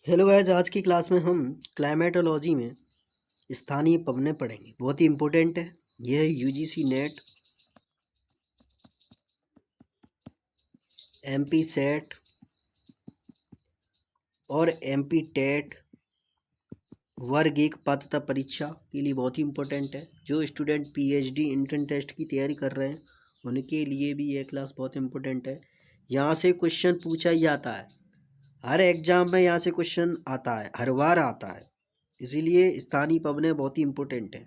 Hello guys, आज की class में हम क्लाइमेटोलॉजी में स्थानीय पवनें पढ़ेंगे। बहुत ही इम्पोर्टेंट है। यह है यूजीसी नेट, एमपी सेट और एमपी टेट वर्ग एक पात्रता परीक्षा के लिए बहुत ही इम्पोर्टेंट है। जो स्टूडेंट पीएचडी इंट्रेंस टेस्ट की तैयारी कर रहे हैं उनके लिए भी यह क्लास बहुत इम्पोर्टेंट है। यहाँ से क्वेश्चन पूछा ही जाता है, हर एग्जाम में यहाँ से क्वेश्चन आता है, हर बार आता है। इसीलिए स्थानीय पवनें बहुत ही इम्पोर्टेंट है।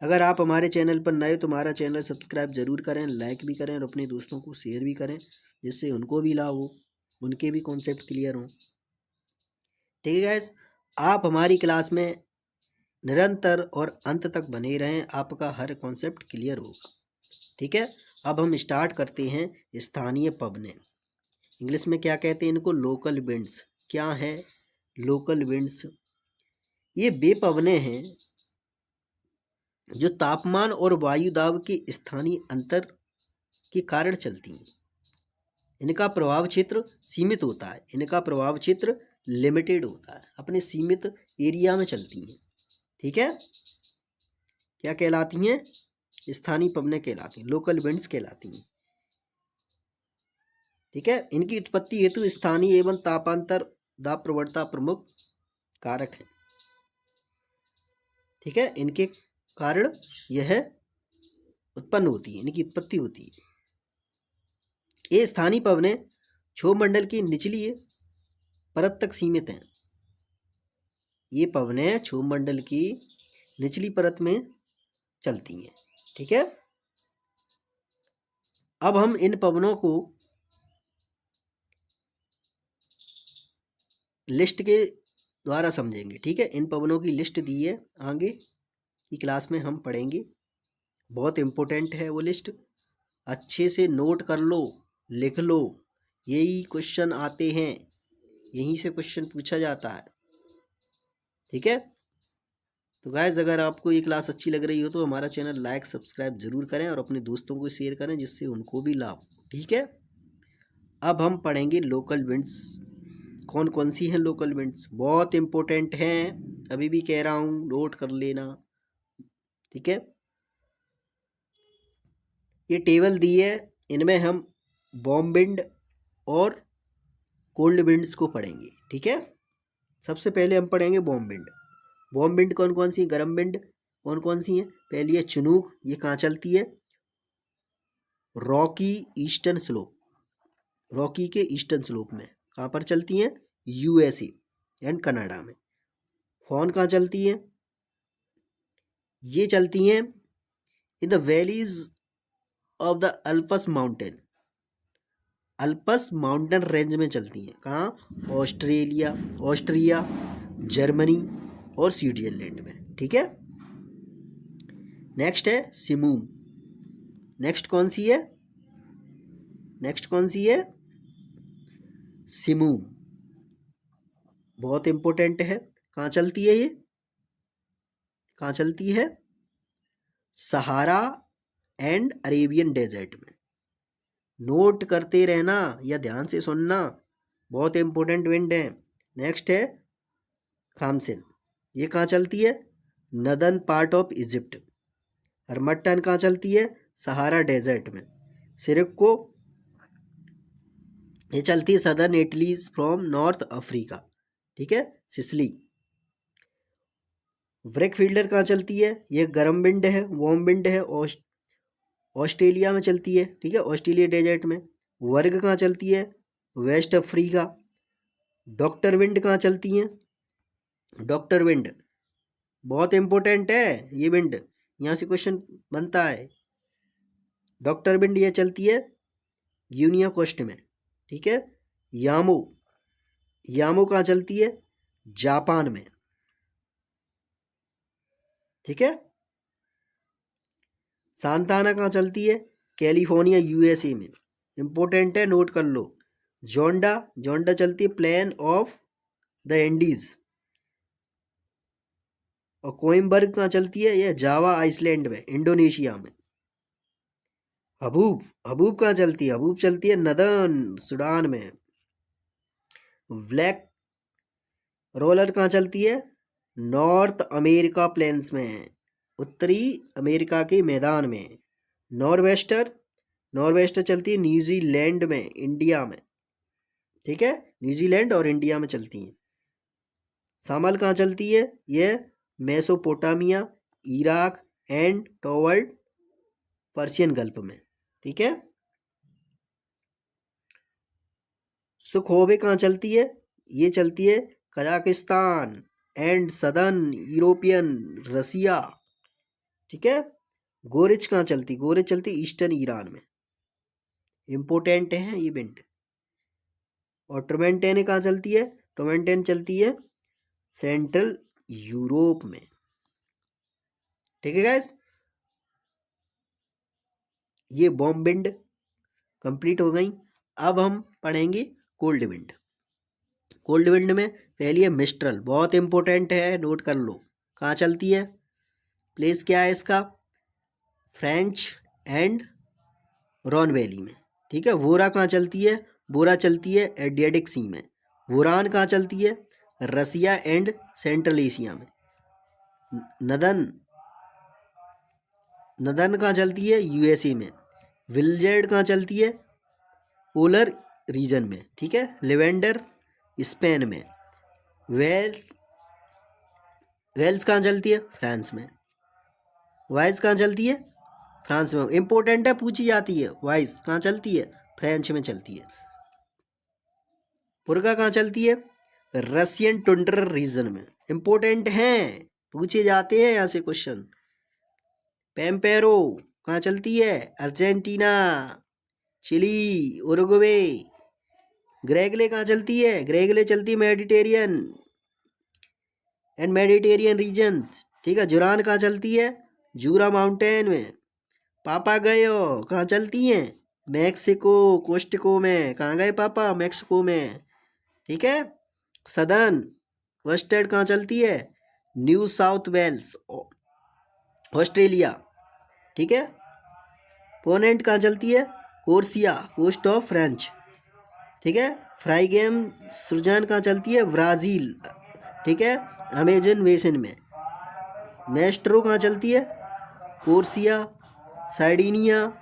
अगर आप हमारे चैनल पर नए तो हमारा चैनल सब्सक्राइब जरूर करें, लाइक भी करें और अपने दोस्तों को शेयर भी करें, जिससे उनको भी लाभ हो, उनके भी कॉन्सेप्ट क्लियर हों। ठीक है गाइस, आप हमारी क्लास में निरंतर और अंत तक बने रहें, आपका हर कॉन्सेप्ट क्लियर होगा। ठीक है, अब हम स्टार्ट करते हैं। स्थानीय पवनें इंग्लिश में क्या कहते हैं इनको? Local winds. क्या है लोकल विंड्स? ये वे पवनें हैं जो तापमान और वायु दाब के स्थानीय अंतर के कारण चलती हैं। इनका प्रभाव क्षेत्र सीमित होता है, इनका प्रभाव क्षेत्र लिमिटेड होता है, अपने सीमित एरिया में चलती हैं। ठीक है, क्या कहलाती हैं? स्थानीय पवनें कहलाती हैं, लोकल विंड्स कहलाती हैं। ठीक है, इनकी उत्पत्ति हेतु स्थानीय एवं तापांतर दाब प्रवणता प्रमुख कारक है। ठीक है, इनके कारण यह उत्पन्न होती है, इनकी उत्पत्ति होती है। ये स्थानीय पवनें क्षोभमंडल की निचली परत तक सीमित हैं। ये पवनें क्षोभमंडल की निचली परत में चलती हैं। ठीक है, अब हम इन पवनों को लिस्ट के द्वारा समझेंगे। ठीक है, इन पवनों की लिस्ट दी है, आगे की क्लास में हम पढ़ेंगे। बहुत इम्पोर्टेंट है वो लिस्ट, अच्छे से नोट कर लो, लिख लो। यही क्वेश्चन आते हैं, यहीं से क्वेश्चन पूछा जाता है। ठीक है, तो गाइस अगर आपको ये क्लास अच्छी लग रही हो तो हमारा चैनल लाइक सब्सक्राइब जरूर करें और अपने दोस्तों को शेयर करें, जिससे उनको भी लाभ हो। ठीक है, अब हम पढ़ेंगे लोकल विंड्स। कौन कौन सी हैं लोकल विंड्स? बहुत इंपॉर्टेंट हैं, अभी भी कह रहा हूँ, नोट कर लेना। ठीक है, ये टेबल दी है, इनमें हम वार्म विंड और कोल्ड विंड्स को पढ़ेंगे। ठीक है, सबसे पहले हम पढ़ेंगे वार्म विंड। वार्म विंड कौन कौन सी? गर्म विंड कौन कौन सी है? पहली है चिनूक, ये कहाँ चलती है? रॉकी ईस्टर्न स्लोप, रॉकी के ईस्टर्न स्लोप में। कहाँ पर चलती हैं? यूएसए एंड कनाडा में। फॉन कहाँ चलती है? ये चलती हैं in the valleys of the Alps mountain, Alps mountain range में चलती हैं। कहाँ? ऑस्ट्रेलिया, ऑस्ट्रिया, जर्मनी और स्विट्जरलैंड में। ठीक है, नेक्स्ट है सिमूम। नेक्स्ट कौन सी है? नेक्स्ट कौन सी है? सिमूम, बहुत इंपॉर्टेंट है। कहाँ चलती है ये? कहाँ चलती है? सहारा एंड अरेबियन डेजर्ट में। नोट करते रहना या ध्यान से सुनना, बहुत इंपॉर्टेंट विंड है। नेक्स्ट है खामसिन, ये कहाँ चलती है? Northern part of Egypt. Harmattan कहाँ चलती है? सहारा डेजर्ट में। सिरक्को, ये चलती है southern Italy's from north Africa. ठीक है, सिसली। ब्रेकफील्डर कहाँ चलती है? ये गर्म विंड है, वार्म विंड है, ऑस्ट्रेलिया में चलती है। ठीक है, ऑस्ट्रेलिया डेजर्ट में। वर्ग कहाँ चलती है? Waste Africa. डॉक्टर विंड कहाँ चलती हैं? डॉक्टर विंड बहुत इंपॉर्टेंट है, ये विंड यहाँ से क्वेश्चन बनता है। डॉक्टर विंड ये चलती है यूनिया कोस्ट में। ठीक है, यामो, यामो कहाँ चलती है? जापान में। ठीक है, सांताना कहाँ चलती है? कैलिफोर्निया यूएसए में। इंपॉर्टेंट है, नोट कर लो। जोंडा, जोंडा चलती है प्लेन ऑफ द एंडीज। और कोइम्बर्ग कहाँ चलती है? यह जावा आइसलैंड में, इंडोनेशिया में। हबूब, हबूब कहाँ चलती है? हबूब चलती है नदर्न सूडान में। ब्लैक रोलर कहाँ चलती है? नॉर्थ अमेरिका प्लेन्स में, उत्तरी अमेरिका के मैदान में। नॉर्वेस्टर चलती है न्यूजीलैंड में, इंडिया में, ठीक है, न्यूजीलैंड और इंडिया में चलती हैं। शामल कहाँ चलती है? ये Mesopotamia, Iraq and toward Persian gulf में, ठीक है। सुखोवे कहाँ चलती है? ये चलती है कजाकिस्तान एंड सदर्न यूरोपियन रसिया, ठीक है। गोरिच कहाँ चलती? गोरिच चलती ईस्टर्न ईरान में, इम्पोर्टेंट है ये इवेंट। और टोरमेंटेन कहाँ चलती है? टोरमेंटेन चलती है सेंट्रल यूरोप में, ठीक है गाइस। ये बॉम्ब विंड कंप्लीट हो गई। अब हम पढ़ेंगे कोल्ड विंड। कोल्ड विंड में पहली है मिस्ट्रल, बहुत इंपॉर्टेंट है, नोट कर लो। कहाँ चलती है? प्लेस क्या है इसका? फ्रेंच एंड रॉन वैली में, ठीक है। वोरा कहाँ चलती है? वोरा चलती है एडियाटिक सी में। वोरान कहाँ चलती है? रसिया एंड सेंट्रल एशिया में। नदन कहाँ चलती है? यूएसए में। विलजेड कहाँ चलती है? पोलर रीजन में, ठीक है। लेवेंडर स्पेन में। वेल्स कहाँ चलती है? फ्रांस में। वाइस कहाँ चलती है? फ्रांस में। इंपॉर्टेंट है, पूछी जाती है। वाइस कहाँ चलती है? फ्रेंच में चलती है। पुरगा कहाँ चलती है? रशियन टुंड्रा रीजन में, इंपॉर्टेंट है, पूछे जाते हैं यहाँ से क्वेश्चन। पेम्पेरो कहाँ चलती है? Argentina, chilli, Uruguay. ग्रेगले कहाँ चलती है? ग्रेगले चलती है मेडिटेरियन रीजन, ठीक है। जुरान कहाँ चलती है? जूरा माउंटेन में। पापा गयो कहाँ चलती हैं? मैक्सिको कोस्टको में। कहाँ गए पापा? मैक्सिको में, ठीक है। सदर्न वेस्टर्न कहाँ चलती है? न्यू साउथ वेल्स, ऑस्ट्रेलिया, ठीक है। पोनेंट कहाँ चलती है? कोर्सिया, कोस्ट ऑफ फ्रेंच, ठीक है। फ्राई गेम सुरजान कहाँ चलती है? ब्राज़ील, ठीक है, अमेजन बेसिन में। मेस्ट्रो कहाँ चलती है? Corsica, Sardinia,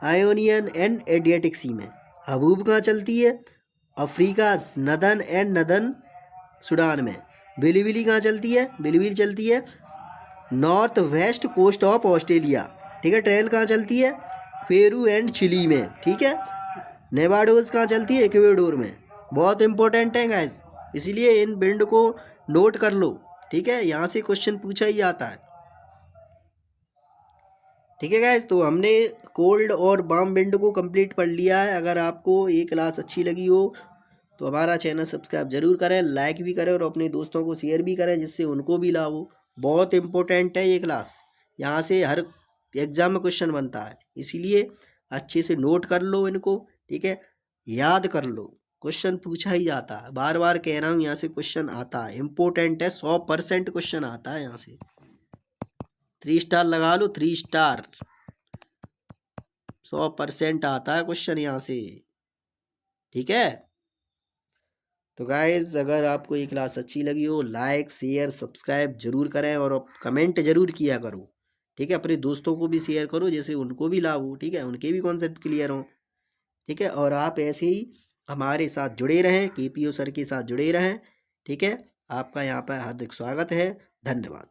Ionian and Adriatic sea में। हबूब कहाँ चलती है? अफ्रीका, नदन एंड नदन सूडान में। बिलीबिली कहाँ चलती है? बिलीबिली चलती है north west coast of Australia, ठीक है। ट्रेल कहाँ चलती है? पेरू एंड चिली में, ठीक है। नेवाडोज कहाँ चलती है? इक्वेडोर में। बहुत इंपॉर्टेंट है गाइस, इसीलिए इन विंड को नोट कर लो, ठीक है, यहाँ से क्वेश्चन पूछा ही आता है, ठीक है गाइस। तो हमने कोल्ड और वार्म विंड को कंप्लीट पढ़ लिया है। अगर आपको ये क्लास अच्छी लगी हो तो हमारा चैनल सब्सक्राइब जरूर करें, लाइक भी करें और अपने दोस्तों को शेयर भी करें, जिससे उनको भी लाभ हो। बहुत इंपॉर्टेंट है ये क्लास, यहाँ से हर एग्जाम में क्वेश्चन बनता है, इसीलिए अच्छे से नोट कर लो इनको, ठीक है, याद कर लो। क्वेश्चन पूछा ही जाता है, बार बार कह रहा हूँ, यहाँ से क्वेश्चन आता है, इंपॉर्टेंट है, 100% क्वेश्चन आता है यहाँ से। 3 स्टार लगा लो, 3 स्टार, 100% आता है क्वेश्चन यहाँ से, ठीक है। तो गाइज अगर आपको ये क्लास अच्छी लगी हो, लाइक शेयर सब्सक्राइब जरूर करें और कमेंट जरूर किया करो, ठीक है। अपने दोस्तों को भी शेयर करो, जैसे उनको भी लाभ हो, ठीक है, उनके भी कॉन्सेप्ट क्लियर हो, ठीक है। और आप ऐसे ही हमारे साथ जुड़े रहें, केपीओ सर के साथ जुड़े रहें, ठीक है। आपका यहाँ पर हार्दिक स्वागत है, धन्यवाद।